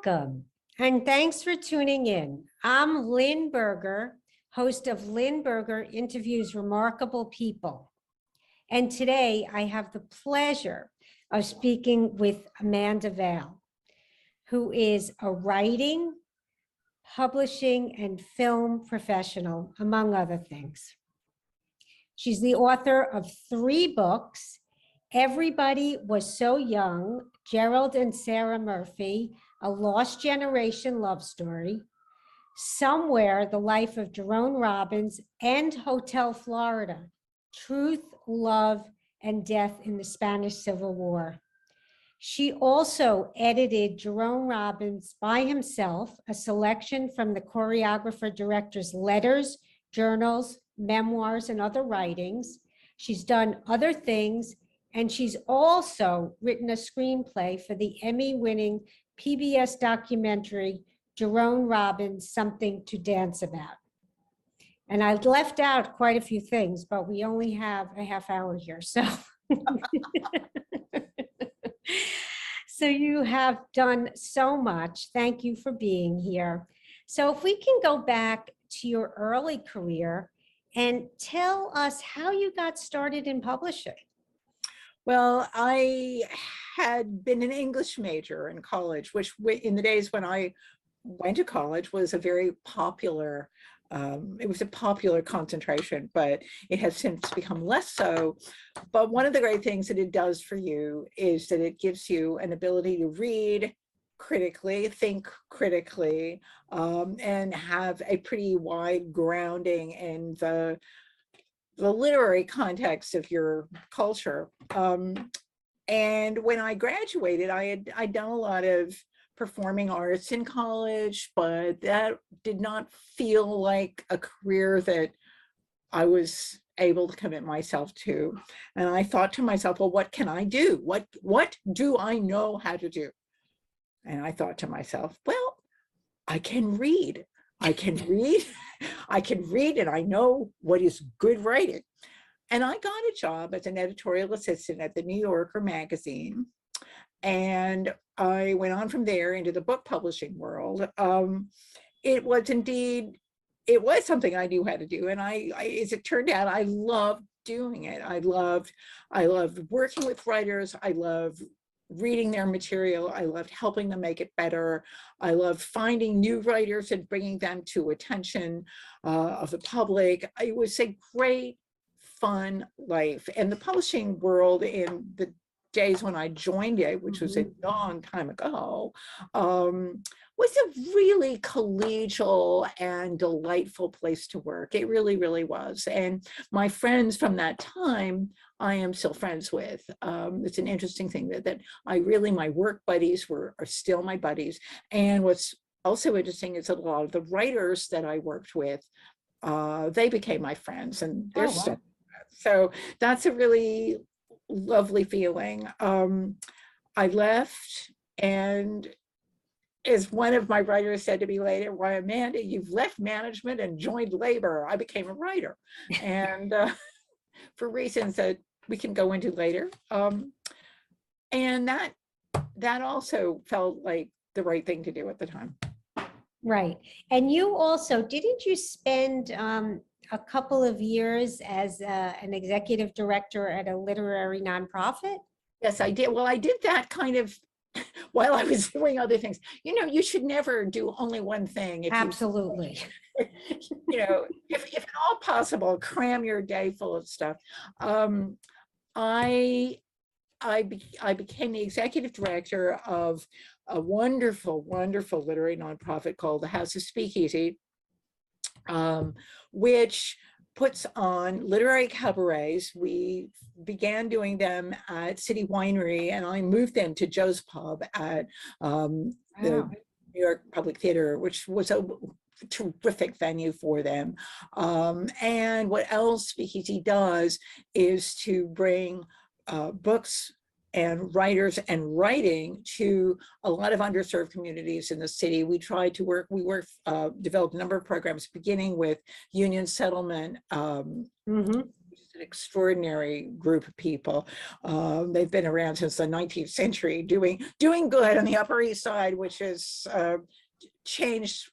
Welcome, and thanks for tuning in. I'm Lynn Berger, host of Lynn Berger Interviews Remarkable People. And today I have the pleasure of speaking with Amanda Vaill, who is a writing, publishing, and film professional, among other things. She's the author of 3 books: Everybody Was So Young, Gerald and Sarah Murphy, A Lost Generation Love Story, Somewhere, The Life of Jerome Robinson, and Hotel Florida, Truth, Love, and Death in the Spanish Civil War. She also edited Jerome Robbins by himself, a selection from the choreographer-director's letters, journals, memoirs, and other writings. She's done other things, and she's also written a screenplay for the Emmy-winning PBS documentary, Jerome Robbins, Something to Dance About. And I left out quite a few things, but we only have a half hour here, so. So you have done so much. Thank you for being here. So if we can go back to your early career and tell us how you got started in publishing. Well, I had been an English major in college, which in the days when I went to college was a very popular, it was a popular concentration, but it has since become less so. But one of the great things that it does for you is that it gives you an ability to read critically, think critically, and have a pretty wide grounding in the literary context of your culture. And when I graduated, I'd done a lot of performing arts in college, but that did not feel like a career that I was able to commit myself to. And I thought to myself, well, what can I do? What do I know how to do? And I thought to myself, well, I can read. I can read, and I know what is good writing. And I got a job as an editorial assistant at the New Yorker magazine. And I went on from there into the book publishing world. It was something I knew how to do. And I as it turned out, I loved doing it. I loved working with writers. I loved reading their material. I loved helping them make it better. I loved finding new writers and bringing them to attention of the public. It was a great, fun life. And the publishing world in the days when I joined it, which was a long time ago, was a really collegial and delightful place to work. It really, really was. And my friends from that time, I am still friends with. It's an interesting thing that my work buddies are still my buddies. And what's also interesting is that a lot of the writers that I worked with, they became my friends, and they're still friends. So that's a really lovely feeling. I left, and as one of my writers said to me later, why, Amanda, you've left management and joined labor. I became a writer, and for reasons that we can go into later. And that also felt like the right thing to do at the time. Right. And you also, didn't you spend a couple of years as an executive director at a literary nonprofit? Yes, I did. Well, I did that kind of while I was doing other things. You know, you should never do only one thing. Absolutely. You know, if at all possible, cram your day full of stuff. I became the executive director of a wonderful, wonderful literary nonprofit called the House of Speakeasy, which puts on literary cabarets. We began doing them at City Winery, and I moved them to Joe's Pub at the New York Public Theater, which was a terrific venue for them. And what else Speakeasy does is to bring books and writers and writing to a lot of underserved communities in the city. We tried to work, developed a number of programs, beginning with Union Settlement, which is an extraordinary group of people. They've been around since the 19th century, doing good on the Upper East Side, which has changed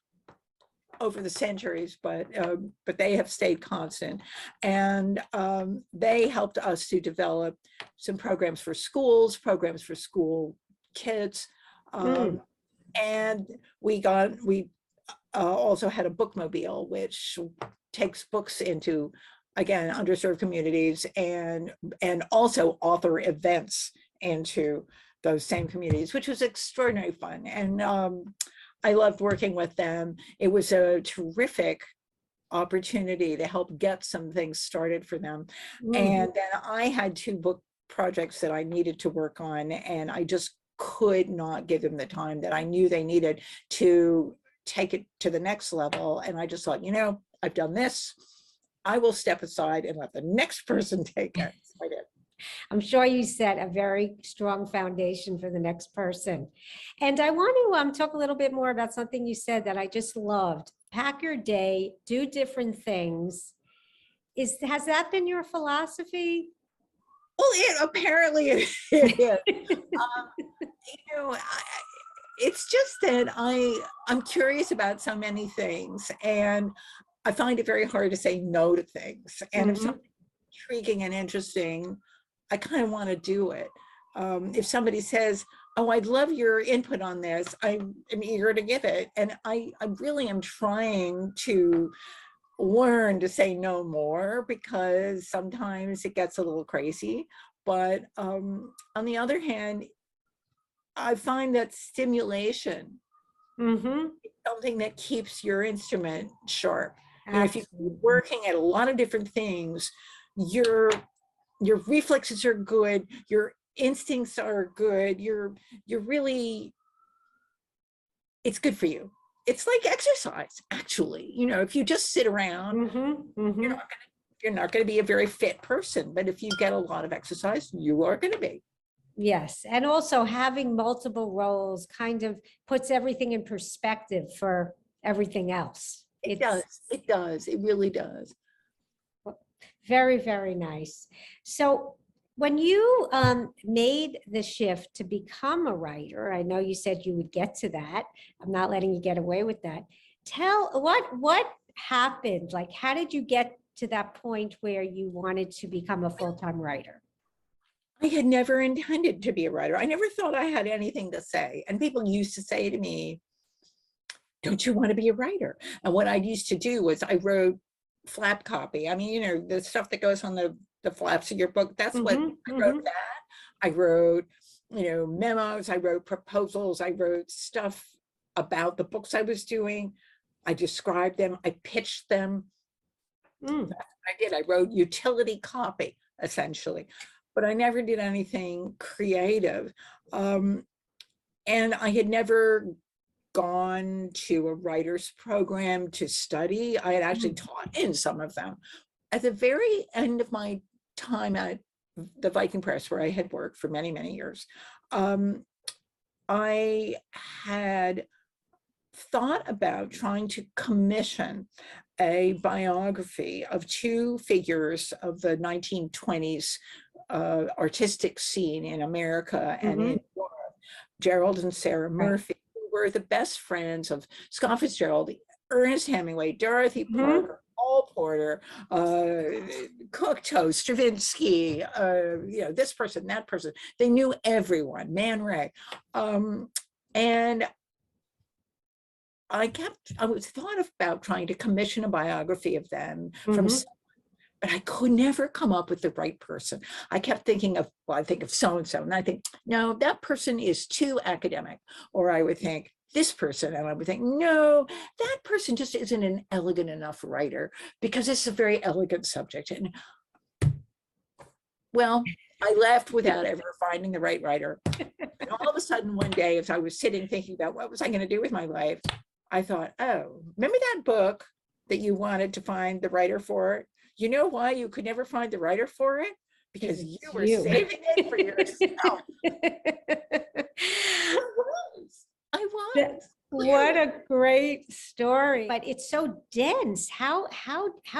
over the centuries, but they have stayed constant. And they helped us to develop some programs for schools, programs for school kids. And we also had a bookmobile, which takes books into, again, underserved communities, and also author events into those same communities, which was extraordinarily fun. And I loved working with them. It was a terrific opportunity to help get some things started for them. And then I had 2 book projects that I needed to work on, and I just could not give them the time that I knew they needed to take it to the next level. And I just thought, you know, I've done this. I will step aside and let the next person take it. So I did. I'm sure you set a very strong foundation for the next person. And I want to talk a little bit more about something you said that I just loved. Pack your day, do different things. Has that been your philosophy? Well, apparently it is. You know, it's just that I'm curious about so many things, and I find it very hard to say no to things. And if something's intriguing and interesting, I kind of want to do it. If somebody says, oh, I'd love your input on this, I am eager to give it. And I really am trying to learn to say no more, because sometimes it gets a little crazy. But on the other hand, I find that stimulation is something that keeps your instrument sharp. And if you're working at a lot of different things, your reflexes are good, your instincts are good, you're really, it's good for you. It's like exercise, actually. You know, if you just sit around, you're not going to be a very fit person. But if you get a lot of exercise, you are going to be. Yes. And also having multiple roles kind of puts everything in perspective for everything else. It does. It does. It really does. Very, very nice. So when you made the shift to become a writer, I know you said you would get to that. I'm not letting you get away with that. Tell what happened? Like, how did you get to that point where you wanted to become a full-time writer? I had never intended to be a writer. I never thought I had anything to say. And people used to say to me, don't you want to be a writer? And what I used to do was I wrote flap copy. I mean, you know, the stuff that goes on the flaps of your book, that's what I wrote that. I wrote, you know, memos, I wrote proposals, I wrote stuff about the books I was doing. I described them, I pitched them. That's what I did. I wrote utility copy, essentially, but I never did anything creative. And I had never gone to a writer's program to study. I had actually taught in some of them. At the very end of my time at the Viking Press, where I had worked for many, many years, I had thought about trying to commission a biography of 2 figures of the 1920s artistic scene in America and in Europe, Gerald and Sarah Murphy, who were the best friends of Scott Fitzgerald, Ernest Hemingway, Dorothy Parker, Paul Porter, Cocteau, Stravinsky, you know, this person, that person. They knew everyone, Man Ray. And I was thought about trying to commission a biography of them from someone, but I could never come up with the right person. I kept thinking of, well, I think of so-and-so, and I think, no, that person is too academic. Or I would think, this person, and I would think, no, that person just isn't an elegant enough writer, because it's a very elegant subject. And well, I left without ever finding the right writer. And all of a sudden one day, as I was sitting thinking about what was I going to do with my life, I thought, oh, remember that book that you wanted to find the writer for? You know why you could never find the writer for it? Because you were saving it for yourself. I was. What a great story. But it's so dense. How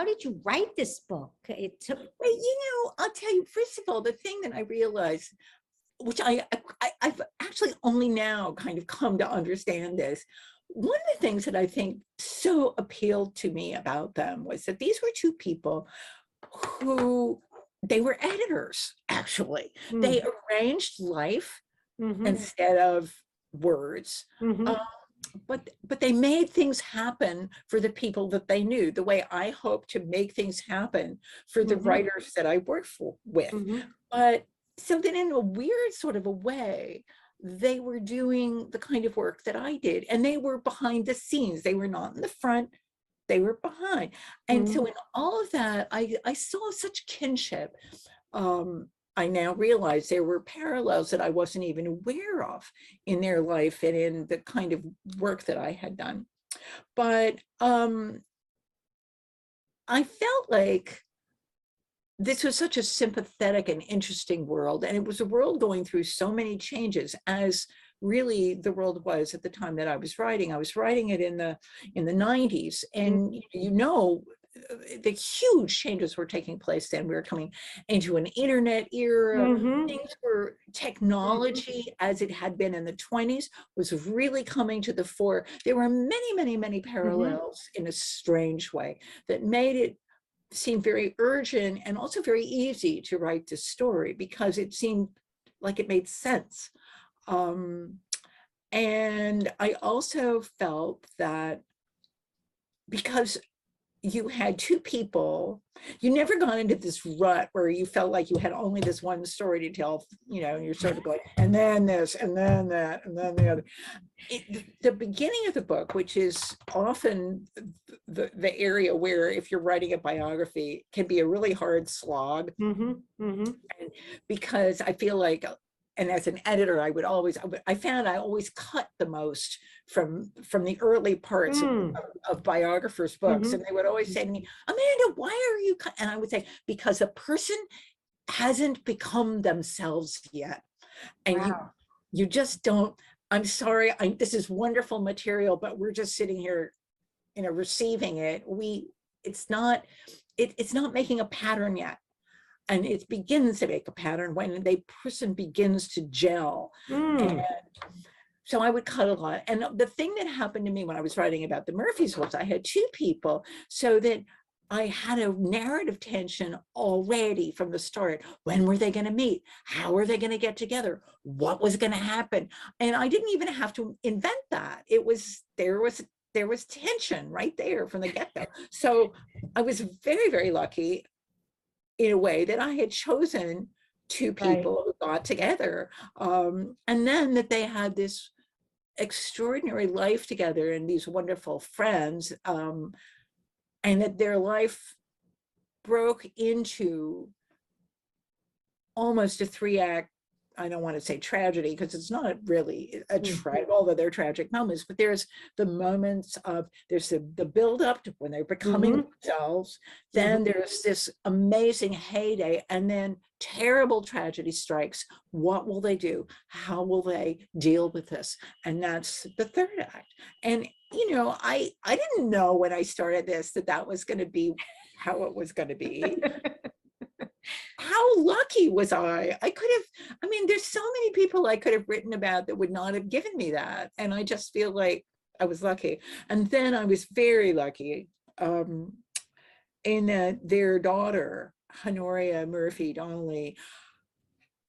did you write this book? It took Well, I'll tell you, first of all, the thing that I realized, which I've actually only now kind of come to understand this. One of the things that I think so appealed to me about them was that these were two people who, they were editors, actually. They arranged life instead of words. But they made things happen for the people that they knew, the way I hope to make things happen for the writers that I work with. But so that in a weird sort of a way, they were doing the kind of work that I did, and they were behind the scenes. They were not in the front, they were behind. And so in all of that, I saw such kinship. I now realize there were parallels that I wasn't even aware of in their life and in the kind of work that I had done. But I felt like this was such a sympathetic and interesting world, and it was a world going through so many changes, as really the world was at the time that I was writing. I was writing it in the 90s, and the huge changes were taking place then. We were coming into an internet era. Things were, technology as it had been in the 20s was really coming to the fore. There were many parallels in a strange way that made it seem very urgent and also very easy to write this story, because it seemed like it made sense. And I also felt that because you had two people, you never got into this rut where you felt like you had only this one story to tell, and you're sort of going, and then this, and then that, and then the other. The beginning of the book, which is often the area where, if you're writing a biography, can be a really hard slog. Because I feel like, and as an editor, I found I always cut the most from the early parts of biographers' books. And they would always say to me, Amanda, why are you cut? And I would say, because a person hasn't become themselves yet. And you just don't. I'm sorry, this is wonderful material, but we're just sitting here, receiving it. It's not making a pattern yet. And it begins to make a pattern when the person begins to gel. And so I would cut a lot. And the thing that happened to me when I was writing about the Murphys was I had two people, so that I had a narrative tension already from the start. When were they going to meet? How were they going to get together? What was going to happen? And I didn't even have to invent that. There was tension right there from the get-go. So I was very, very lucky in a way that I had chosen two people who got together. And then that they had this extraordinary life together and these wonderful friends. And that their life broke into almost a 3-act, I don't want to say tragedy, because it's not really a although they're tragic moments, but there's the moments of, there's the build up to when they're becoming themselves, then there's this amazing heyday, and then terrible tragedy strikes. What will they do? How will they deal with this? And that's the 3rd act. And I didn't know when I started this that was going to be how it was going to be. How lucky was I? There's so many people I could have written about that would not have given me that. And I just feel like I was lucky. And then I was very lucky in that their daughter, Honoria Murphy Donnelly,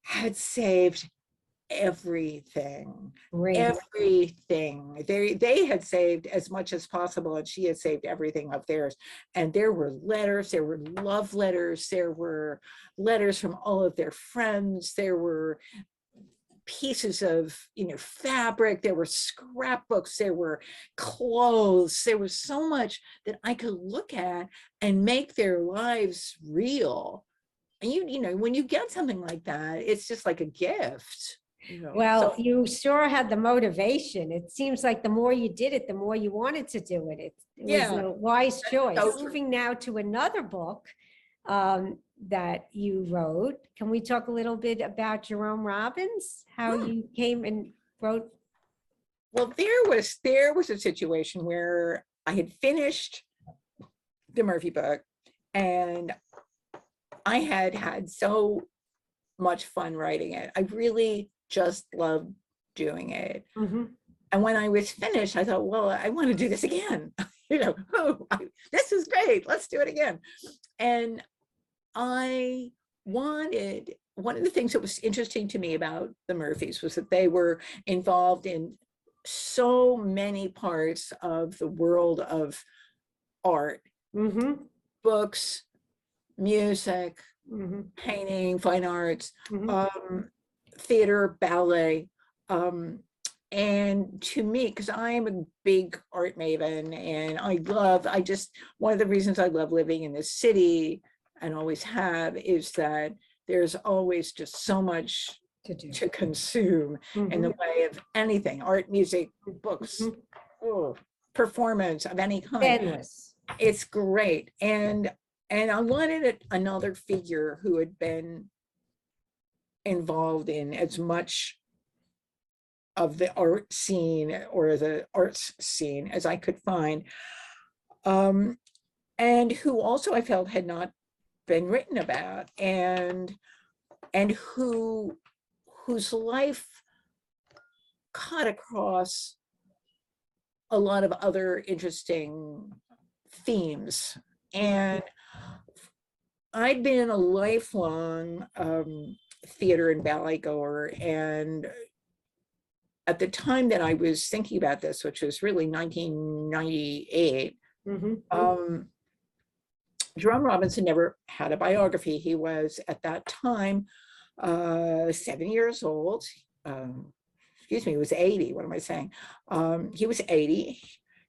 had saved everything. They had saved as much as possible, and she had saved everything of theirs. And there were letters, there were love letters, there were letters from all of their friends, there were pieces of fabric, there were scrapbooks, there were clothes, there was so much that I could look at and make their lives real. And when you get something like that, it's just like a gift. Well, you sure had the motivation. It seems like the more you did it, the more you wanted to do it. It was a wise choice. Moving now to another book that you wrote. Can we talk a little bit about Jerome Robbins? How you came and wrote Well, there was a situation where I had finished the Murphy book, and I had had so much fun writing it. I really just loved doing it. Mhm. And when I was finished, I thought, well, I want to do this again. This is great. Let's do it again. And I wanted, one of the things that was interesting to me about the Murphys was that they were involved in so many parts of the world of art, Mhm. books, music, Mhm. painting, fine arts, Mhm. theater, ballet. And to me, because I'm a big art maven, and one of the reasons I love living in this city and always have is that there's always just so much To do. to consume in the Mhm. way of anything, art, music, books, Mhm. performance of any kind. Endless. It's great. And I wanted another figure who had been involved in as much of the art scene or the arts scene as I could find, and who also I felt had not been written about, and whose life cut across a lot of other interesting themes. And I'd been a lifelong theater and ballet goer, and at the time that I was thinking about this, which was really 1998, Mhm. Jerome Robinson never had a biography. He was at that time 7 years old. Excuse me, he was 80. What am I saying? He was 80.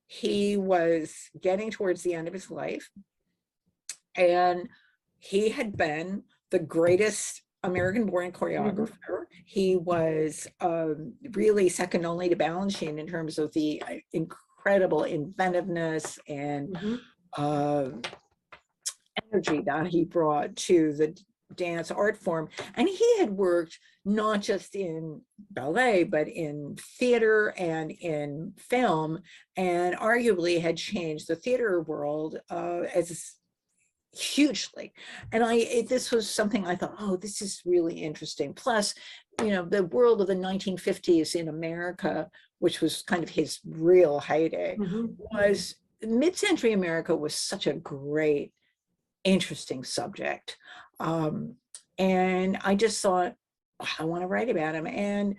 He was getting towards the end of his life, and he had been the greatest American-born choreographer. He was really second only to Balanchine in terms of the incredible inventiveness and Mhm. energy that he brought to the dance art form. And he had worked not just in ballet, but in theater and in film, and arguably had changed the theater world as hugely. And this was something I thought, oh, this is really interesting. Plus, the world of the 1950s in America, which was kind of his real heyday, Mhm. was mid-century America was such a great, interesting subject. And I just thought, I want to write about him. And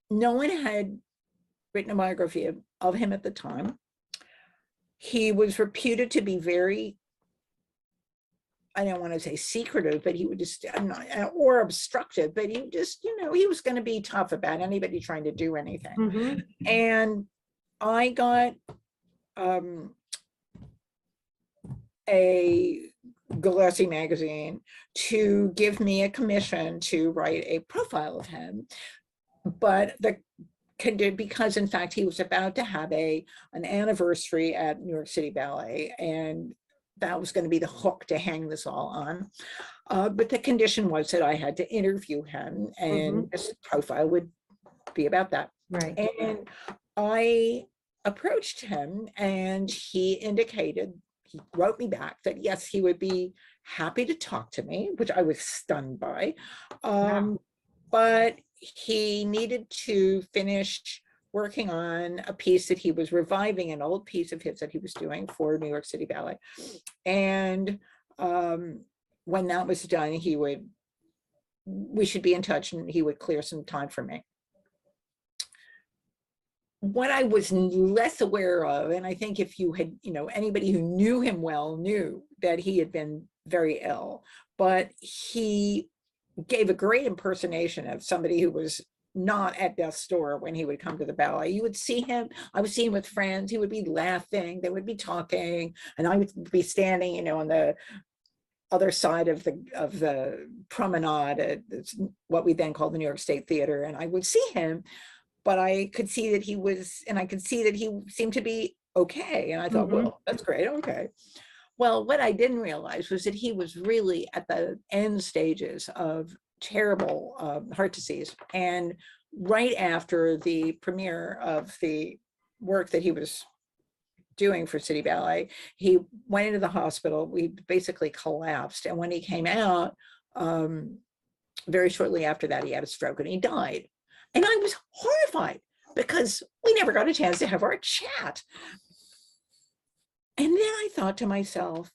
no one had written a biography of him at the time. He was reputed to be very, I don't want to say secretive, but he would just, or obstructive, but he just, he was going to be tough about anybody trying to do anything. Mhm. And I got a glossy magazine to give me a commission to write a profile of him. But because in fact he was about to have an anniversary at New York City Ballet, and that was going to be the hook to hang this all on. But the condition was that I had to interview him, and this profile would be about that. Right. And I approached him, and he wrote me back that yes, he would be happy to talk to me, which I was stunned by. Wow. But he needed to finish working on a piece that he was reviving, an old piece of his that he was doing for New York City Ballet. And when that was done, we should be in touch, and he would clear some time for me. What I was less aware of, and I think if you had, anybody who knew him well knew that he had been very ill, but he gave a great impersonation of somebody who was not at death's door when he would come to the ballet. You would see him, I would see him with friends, he would be laughing, they would be talking, and I would be standing, on the other side of the promenade at what we then called the New York State Theater, and I would see him, but I could see that he seemed to be okay. And I thought, well, that's great, okay. Well, what I didn't realize was that he was really at the end stages of terrible heart disease. And right after the premiere of the work that he was doing for City Ballet, he went into the hospital. He basically collapsed. And when he came out, very shortly after that, he had a stroke and he died. And I was horrified because we never got a chance to have our chat. And then I thought to myself,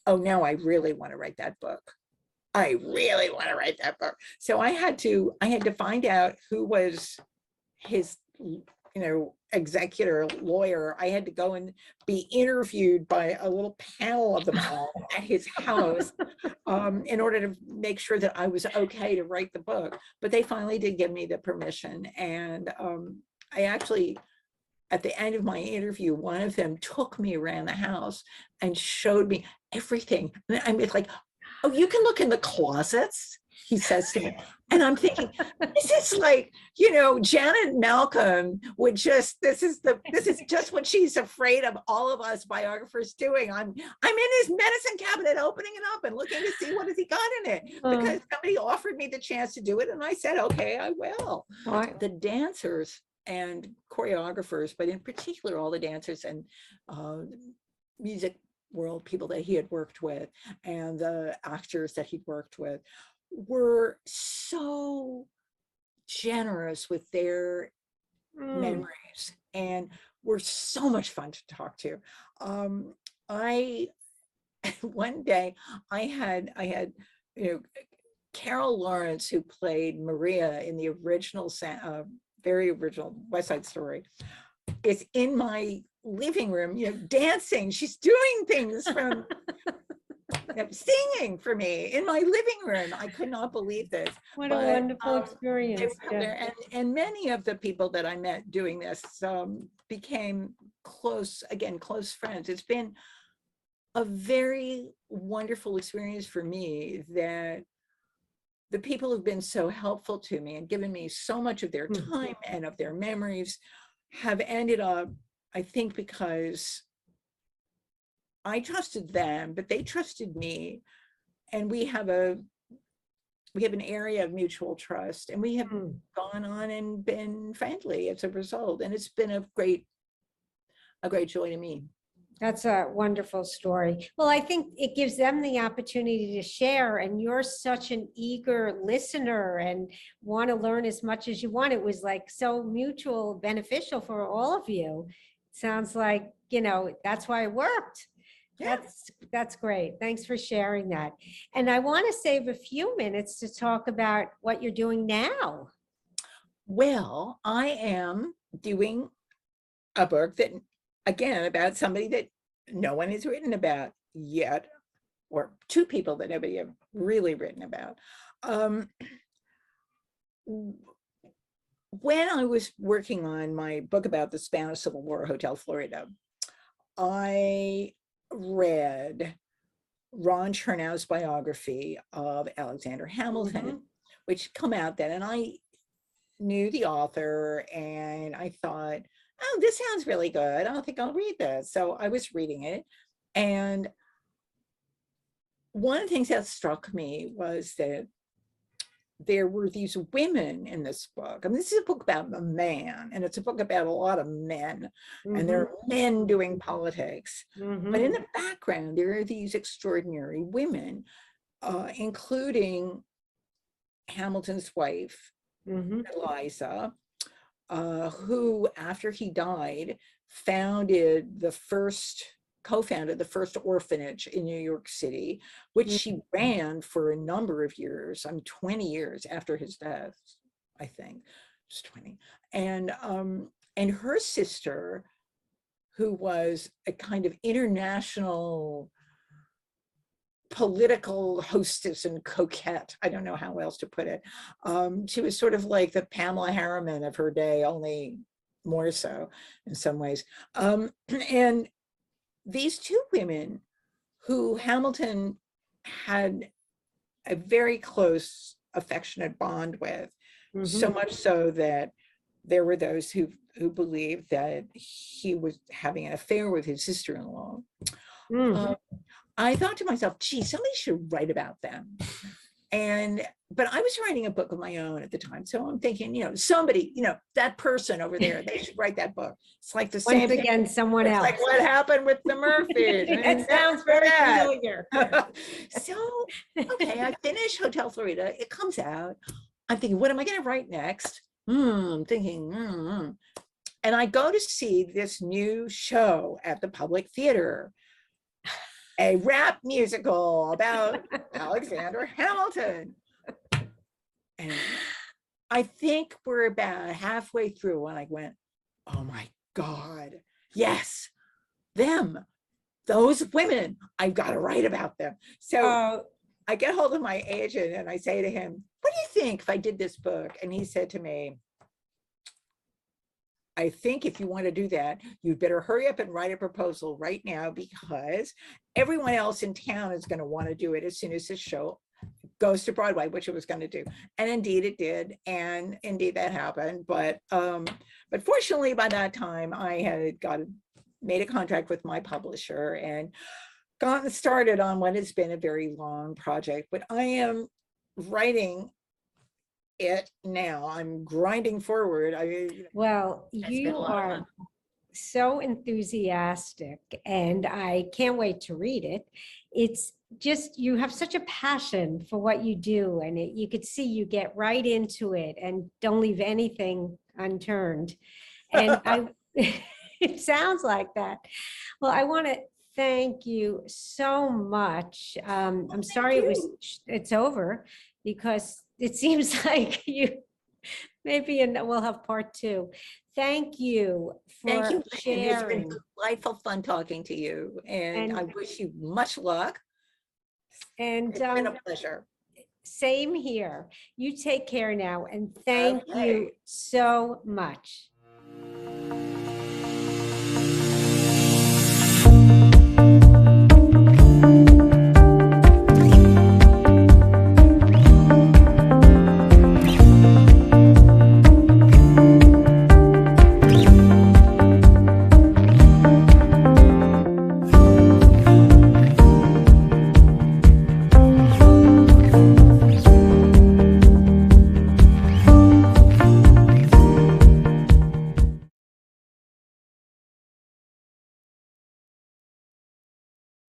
oh, now I really want to write that book. I really want to write that book. So I had to find out who was his, executor, lawyer. I had to go and be interviewed by a little panel of them all at his house in order to make sure that I was okay to write the book. But they finally did give me the permission. And I actually, at the end of my interview, one of them took me around the house and showed me everything. And I'm like, oh, you can look in the closets, he says to me. And I'm thinking, this is like, Janet Malcolm would just, this is just what she's afraid of all of us biographers doing. I'm in his medicine cabinet, opening it up and looking to see what has he got in it, because somebody offered me the chance to do it. And I said, okay, I will. Right. The dancers and choreographers, but in particular, all the dancers and music world people that he had worked with and the actors that he'd worked with were so generous with their memories and were so much fun to talk to. One day I had Carol Lawrence, who played Maria in the original very original West Side Story, is in my living room, dancing. She's doing things from singing for me in my living room. I could not believe this. What a wonderful experience. And many of the people that I met doing this became close friends. It's been a very wonderful experience for me that the people who've been so helpful to me and given me so much of their time and of their memories have ended up, I think, because I trusted them, but they trusted me. And we have an area of mutual trust, and we have gone on and been friendly as a result. And it's been a great joy to me. That's a wonderful story. Well, I think it gives them the opportunity to share, and you're such an eager listener and want to learn as much as you want. It was like so mutual beneficial for all of you. Sounds like, that's why it worked. Yeah. That's great. Thanks for sharing that. And I want to save a few minutes to talk about what you're doing now. Well, I am doing a book that, again, about somebody that no one has written about yet, or two people that nobody have really written about. When I was working on my book about the Spanish Civil War, Hotel Florida, I read Ron Chernow's biography of Alexander Hamilton, which come out then, and I knew the author, and I thought, oh, this sounds really good. I don't think I'll read this. So I was reading it, and one of the things that struck me was that there were these women in this book. I mean, this is a book about a man, and it's a book about a lot of men, and there are men doing politics. But in the background, there are these extraordinary women, including Hamilton's wife, Eliza, who, after he died, co-founded the first orphanage in New York City, which she ran for a number of years. 20 years after his death, I think, just 20. And her sister, who was a kind of international political hostess and coquette, I don't know how else to put it. She was sort of like the Pamela Harriman of her day, only more so in some ways. And these two women who Hamilton had a very close, affectionate bond with, so much so that there were those who believed that he was having an affair with his sister-in-law. I thought to myself, gee, somebody should write about them. But I was writing a book of my own at the time. So I'm thinking, somebody, that person over there, they should write that book. It's like the same Once thing. again, someone It's else. like what happened with the Murphys. It sounds very familiar. So, okay, I finished Hotel Florida. It comes out. I'm thinking, what am I going to write next? I'm thinking, and I go to see this new show at the Public Theater, a rap musical about Alexander Hamilton. And I think we're about halfway through when I went, oh my God, yes, those women, I've got to write about them. So I get hold of my agent and I say to him, what do you think if I did this book? And he said to me, I think if you want to do that, you'd better hurry up and write a proposal right now, because everyone else in town is going to want to do it as soon as this show goes to Broadway, which it was going to do. And indeed it did. And indeed that happened. But fortunately by that time I had made a contract with my publisher and gotten started on what has been a very long project. But I am writing it now. I'm grinding forward. Well, you are so enthusiastic and I can't wait to read it. It's just, you have such a passion for what you do, and you could see you get right into it and don't leave anything unturned. And it sounds like that. Well, I want to thank you so much. I'm sorry it's over, because it seems like maybe we'll have part two. Thank you for sharing. It's been delightful fun talking to you, and I wish you much luck. And it's been a pleasure. Same here. You take care now, and thank you so much.